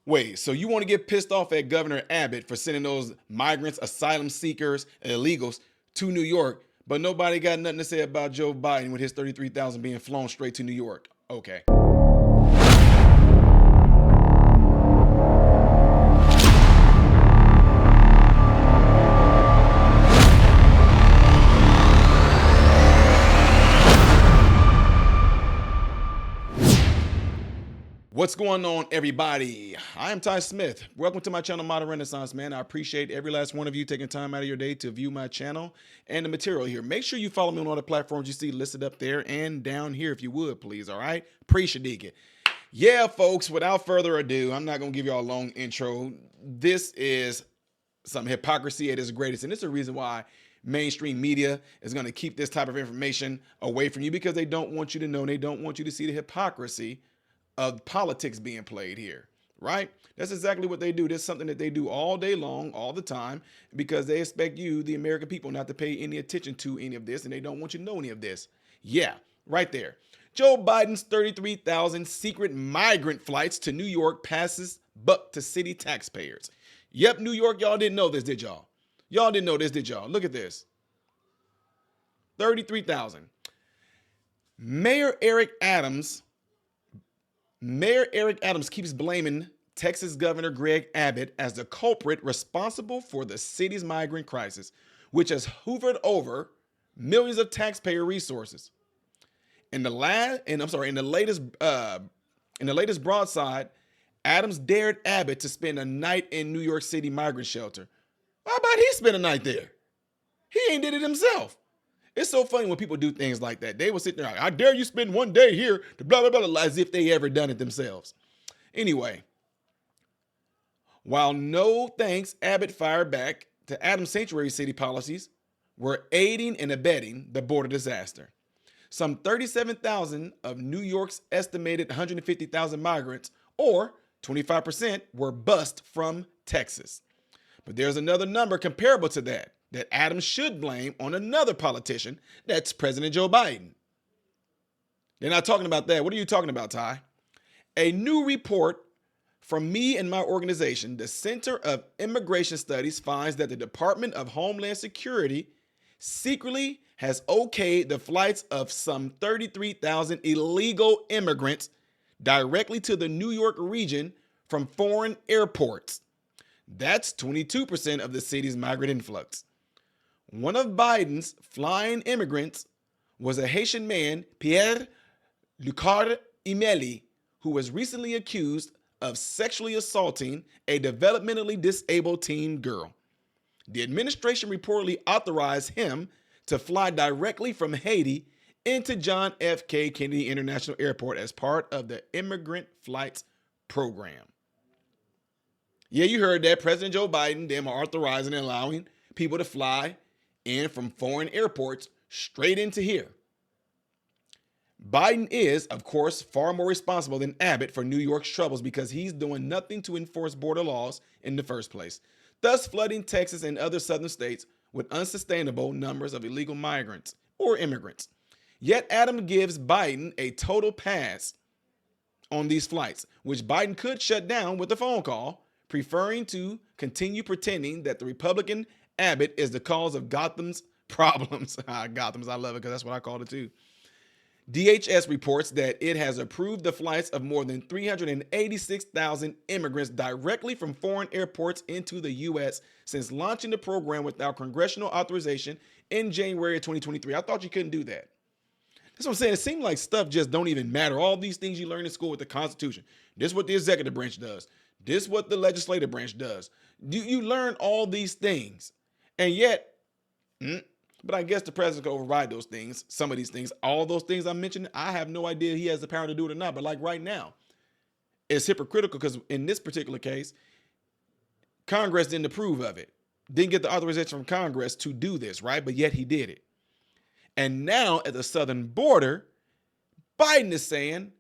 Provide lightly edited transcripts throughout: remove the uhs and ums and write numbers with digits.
Wait, so you want to get pissed off at Governor Abbott for sending those migrants, asylum seekers, and illegals to New York, but nobody got nothing to say about Joe Biden with his 33,000 being flown straight to New York? Okay. What's going on, everybody? I am Ty Smith. Welcome to my channel, Modern Renaissance, man. I appreciate every last one of you taking time out of your day to view my channel and the material here. Make sure you follow me on all the platforms you see listed up there and down here if you would, please, all right? Appreciate it. Yeah, folks, without further ado, I'm not going to give you all a long intro. This is some hypocrisy at its greatest, and it's a reason why mainstream media is going to keep this type of information away from you, because they don't want you to know, they don't want you to see the hypocrisy of politics being played here, right? That's exactly what they do. That's something that they do all day long, all the time, because they expect you, the American people, not to pay any attention to any of this, and they don't want you to know any of this. Yeah, right there. Joe Biden's 33,000 secret migrant flights to New York passes buck to city taxpayers. Yep, New York, y'all didn't know this, did y'all? Y'all didn't know this, did y'all? Look at this. 33,000. Mayor Eric Adams keeps blaming Texas Governor Greg Abbott as the culprit responsible for the city's migrant crisis, which has hoovered over millions of taxpayer resources. In the latest broadside, Adams dared Abbott to spend a night in New York City migrant shelter. How about he spend a night there? He ain't did it himself. It's so funny when people do things like that. They will sit there, I dare you spend one day here to blah, blah, blah, as if they ever done it themselves. Anyway, while no thanks Abbott fired back to Adams' sanctuary city policies were aiding and abetting the border disaster. Some 37,000 of New York's estimated 150,000 migrants, or 25%, were bussed from Texas. But there's another number comparable to that Adams should blame on another politician. That's President Joe Biden. They're not talking about that. What are you talking about, Ty? A new report from me and my organization, the Center of Immigration Studies, finds that the Department of Homeland Security secretly has okayed the flights of some 33,000 illegal immigrants directly to the New York region from foreign airports. That's 22% of the city's migrant influx. One of Biden's flying immigrants was a Haitian man, Pierre Lucard Imeli, who was recently accused of sexually assaulting a developmentally disabled teen girl. The administration reportedly authorized him to fly directly from Haiti into John F. Kennedy International Airport as part of the Immigrant Flights Program. Yeah, you heard that. President Joe Biden, them are authorizing and allowing people to fly in from foreign airports straight into here. Biden is, of course, far more responsible than Abbott for New York's troubles, because he's doing nothing to enforce border laws in the first place, thus flooding Texas and other southern states with unsustainable numbers of illegal migrants or immigrants. Yet Adams gives Biden a total pass on these flights, which Biden could shut down with a phone call, preferring to continue pretending that the Republican Abbott is the cause of Gotham's problems. Gotham's, I love it because that's what I called it too. DHS reports that it has approved the flights of more than 386,000 immigrants directly from foreign airports into the U.S. since launching the program without congressional authorization in January of 2023. I thought you couldn't do that. That's what I'm saying. It seems like stuff just don't even matter. All these things you learn in school with the Constitution. This is what the executive branch does. This is what the legislative branch does. You learn all these things. And yet, but I guess the president can override those things, some of these things. All those things I mentioned, I have no idea he has the power to do it or not. But like right now, it's hypocritical because in this particular case, Congress didn't approve of it. Didn't get the authorization from Congress to do this, right? But yet he did it. And now at the southern border, Biden is saying,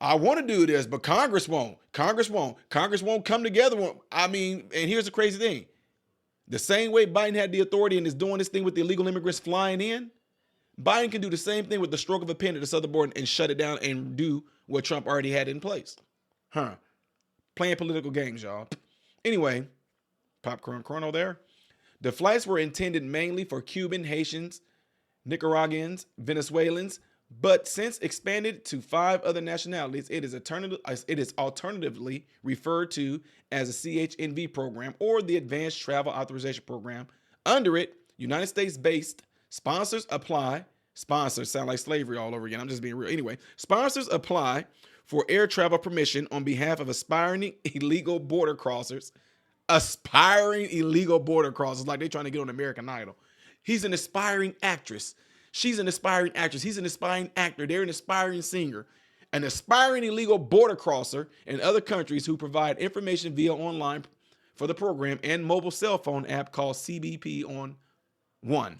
I want to do this, but Congress won't. Congress won't come together. I mean, and here's the crazy thing. The same way Biden had the authority and is doing this thing with the illegal immigrants flying in, Biden can do the same thing with the stroke of a pen at the southern border and shut it down and do what Trump already had in place. Playing political games, y'all. Anyway, popcorn chrono there. The flights were intended mainly for Cuban, Haitians, Nicaraguans, Venezuelans, but since expanded to 5 other nationalities, it is alternatively referred to as a CHNV program or the Advanced Travel Authorization Program. Under it, United States-based sponsors apply. Sponsors sound like slavery all over again. I'm just being real. Anyway, sponsors apply for air travel permission on behalf of aspiring illegal border crossers. Aspiring illegal border crossers, like they're trying to get on American Idol. He's an aspiring actress. She's an aspiring actress. He's an aspiring actor. They're an aspiring singer. An aspiring illegal border crosser in other countries who provide information via online for the program and mobile cell phone app called CBP on One.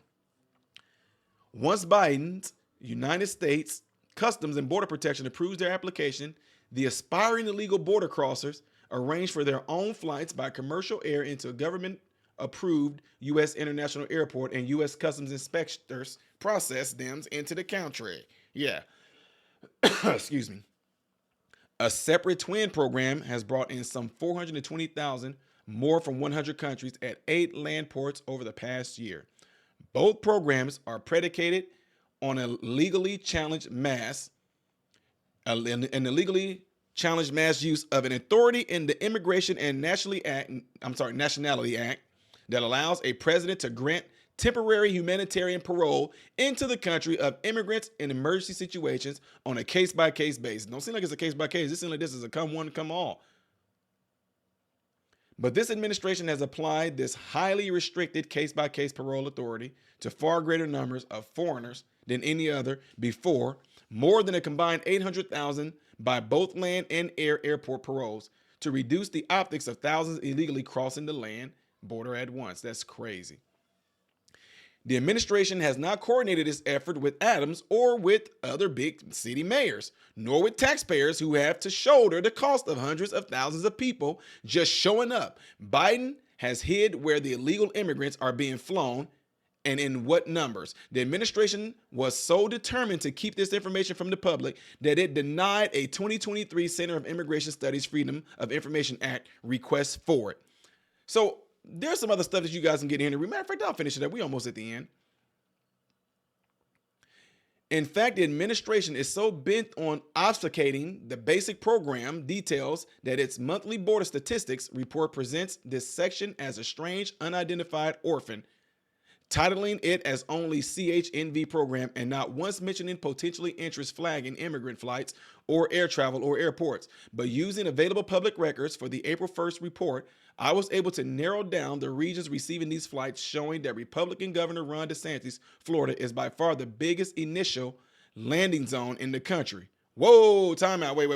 Once Biden's United States Customs and Border Protection approves their application, the aspiring illegal border crossers arrange for their own flights by commercial air into a government-approved U.S. international airport, and U.S. Customs inspectors process them into the country. Yeah. Excuse me. A separate twin program has brought in some 420,000 more from 100 countries at 8 land ports over the past year. Both programs are predicated on a legally challenged mass use of an authority in the Immigration and Nationality Act that allows a president to grant temporary humanitarian parole into the country of immigrants in emergency situations on a case-by-case basis. Don't seem like it's a case-by-case. It seems like this is a come one, come all. But this administration has applied this highly restricted case-by-case parole authority to far greater numbers of foreigners than any other before, more than a combined 800,000 by both land and airport paroles, to reduce the optics of thousands illegally crossing the land border at once. That's crazy. The administration has not coordinated this effort with Adams or with other big city mayors, nor with taxpayers who have to shoulder the cost of hundreds of thousands of people just showing up. Biden has hid where the illegal immigrants are being flown and in what numbers. The administration was so determined to keep this information from the public that it denied a 2023 Center of Immigration Studies Freedom of Information Act request for it. So there's some other stuff that you guys can get in here. Matter of fact, I'll finish it up. We almost at the end. In fact, the administration is so bent on obfuscating the basic program details that its monthly border statistics report presents this section as a strange, unidentified orphan, titling it as only CHNV program and not once mentioning potentially interest flagging immigrant flights or air travel or airports. But using available public records for the April 1st report, I was able to narrow down the regions receiving these flights, showing that Republican Governor Ron DeSantis, Florida, is by far the biggest initial landing zone in the country. Whoa, time out. Wait.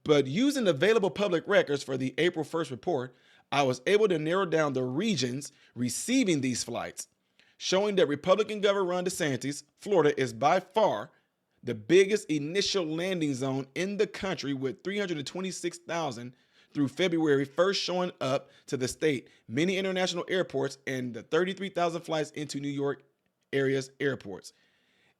But using available public records for the April 1st report, I was able to narrow down the regions receiving these flights, showing that Republican Governor Ron DeSantis, Florida, is by far the biggest initial landing zone in the country, with 326,000 through February 1st showing up to the state, many international airports, and the 33,000 flights into New York area's airports.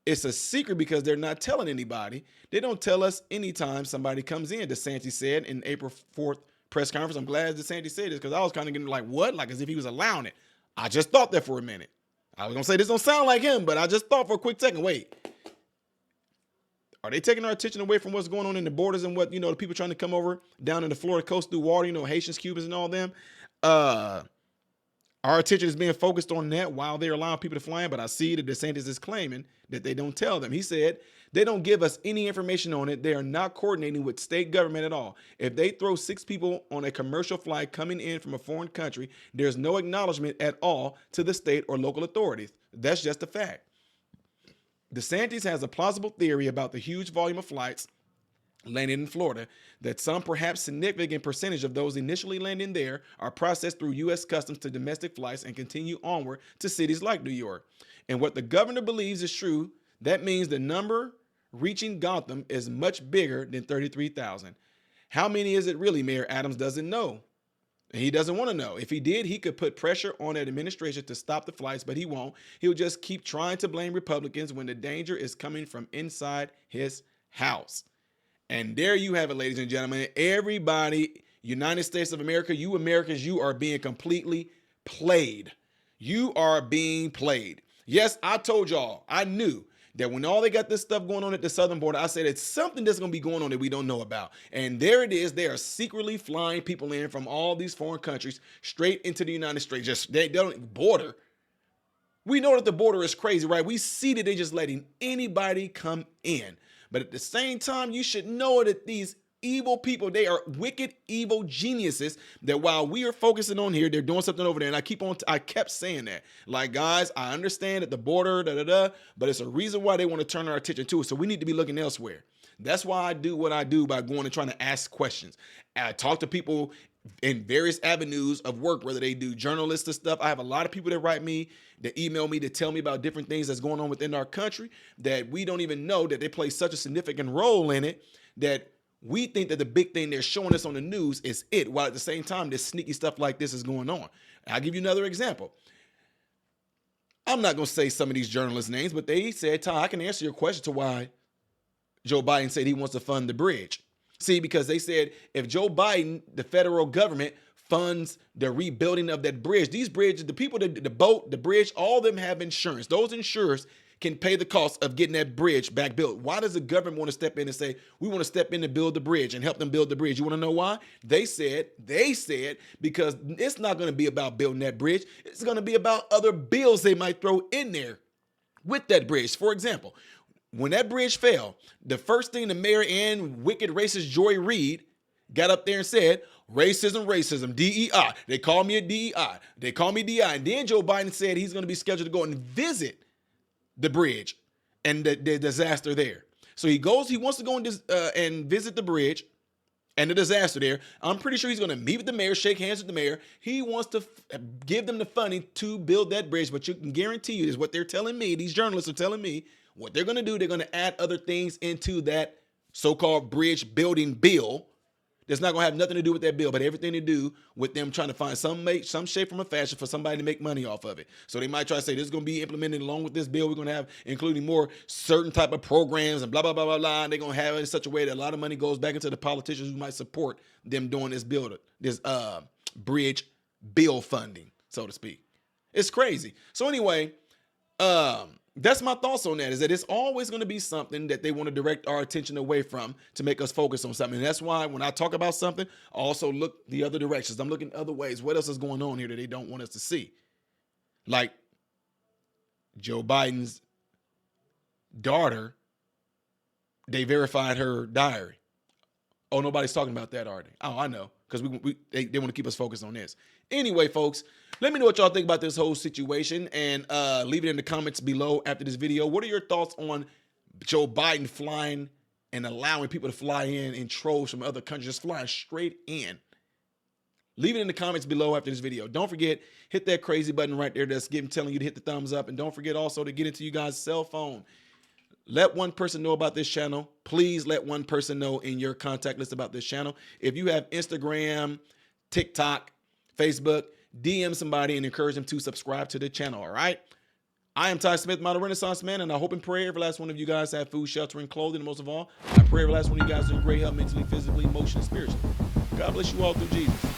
It's a secret because they're not telling anybody. They don't tell us anytime somebody comes in, DeSantis said in April 4th press conference. I'm glad DeSantis said this because I was kind of getting like, what? Like as if he was allowing it. I just thought that for a minute. I was going to say this don't sound like him, but I just thought for a quick second, wait. Are they taking our attention away from what's going on in the borders and what, the people trying to come over down in the Florida coast through water, Haitians, Cubans, and all them? Our attention is being focused on that while they're allowing people to fly in, but I see that DeSantis is claiming that they don't tell them. He said they don't give us any information on it. They are not coordinating with state government at all. If they throw 6 people on a commercial flight coming in from a foreign country, there's no acknowledgement at all to the state or local authorities. That's just a fact. DeSantis has a plausible theory about the huge volume of flights landing in Florida, that some perhaps significant percentage of those initially landing there are processed through U.S. Customs to domestic flights and continue onward to cities like New York. And what the governor believes is true, that means the number reaching Gotham is much bigger than 33,000. How many is it really? Mayor Adams doesn't know. And he doesn't want to know. If he did, he could put pressure on an administration to stop the flights, but he won't. He'll just keep trying to blame Republicans when the danger is coming from inside his house. And there you have it, ladies and gentlemen. Everybody, United States of America, you Americans, you are being completely played. You are being played. Yes, I told y'all, I knew that when all they got this stuff going on at the southern border, I said it's something that's going to be going on that we don't know about. And there it is. They are secretly flying people in from all these foreign countries straight into the United States. Just they don't border. We know that the border is crazy, right? We see that they're just letting anybody come in. But at the same time, you should know that these evil people, they are wicked, evil geniuses, that while we are focusing on here, they're doing something over there. And I kept saying that. Like, guys, I understand that the border, but it's a reason why they want to turn our attention to it. So we need to be looking elsewhere. That's why I do what I do, by going and trying to ask questions. I talk to people in various avenues of work, whether they do journalistic stuff. I have a lot of people that write me, that email me, to tell me about different things that's going on within our country that we don't even know, that they play such a significant role in it, that we think that the big thing they're showing us on the news is it, while at the same time, this sneaky stuff like this is going on. I'll give you another example. I'm not going to say some of these journalists' names, but they said, Ty, I can answer your question to why Joe Biden said he wants to fund the bridge. See, because they said if Joe Biden, the federal government, funds the rebuilding of that bridge, these bridges, the people, the boat, the bridge, all of them have insurance. Those insurers can pay the cost of getting that bridge back built. Why does the government want to step in and say, we want to step in and build the bridge and help them build the bridge? You want to know why? They said because it's not going to be about building that bridge. It's going to be about other bills they might throw in there with that bridge. For example, when that bridge fell, the first thing the mayor and wicked racist Joy Reid got up there and said, racism, DEI. They call me a DEI. They call me DEI. And then Joe Biden said he's going to be scheduled to go and visit the bridge and the disaster there. So he wants to go and visit the bridge and the disaster there. I'm pretty sure he's going to meet with the mayor, shake hands with the mayor. He wants to give them the funding to build that bridge. But you can guarantee you, is what they're telling me, these journalists are telling me, what they're going to do, they're going to add other things into that so-called bridge building bill that's not going to have nothing to do with that bill, but everything to do with them trying to find some shape, form, or fashion for somebody to make money off of it. So they might try to say this is going to be implemented along with this bill. We're going to have including more certain type of programs and blah, blah, blah, blah, blah. And they're going to have it in such a way that a lot of money goes back into the politicians who might support them doing this bridge bill funding, so to speak. It's crazy. So anyway, that's my thoughts on that, is that it's always going to be something that they want to direct our attention away from to make us focus on something. And that's why when I talk about something, I also look the other directions. I'm looking other ways. What else is going on here that they don't want us to see? Like Joe Biden's daughter, they verified her diary. Oh, nobody's talking about that, are they? Oh, I know, because they want to keep us focused on this. Anyway, folks, let me know what y'all think about this whole situation, and leave it in the comments below after this video. What are your thoughts on Joe Biden flying and allowing people to fly in trolls from other countries, just flying straight in? Leave it in the comments below after this video. Don't forget, hit that crazy button right there that's telling you to hit the thumbs up, and don't forget also to get into you guys' cell phone. Let one person know about this channel. Please let one person know in your contact list about this channel. If you have Instagram, TikTok, Facebook, DM somebody and encourage them to subscribe to the channel, all right? I am Ty Smith, Model Renaissance Man, and I hope and pray every last one of you guys have food, shelter, and clothing. And most of all, I pray every last one of you guys are in great health, mentally, physically, emotionally, spiritually. God bless you all through Jesus.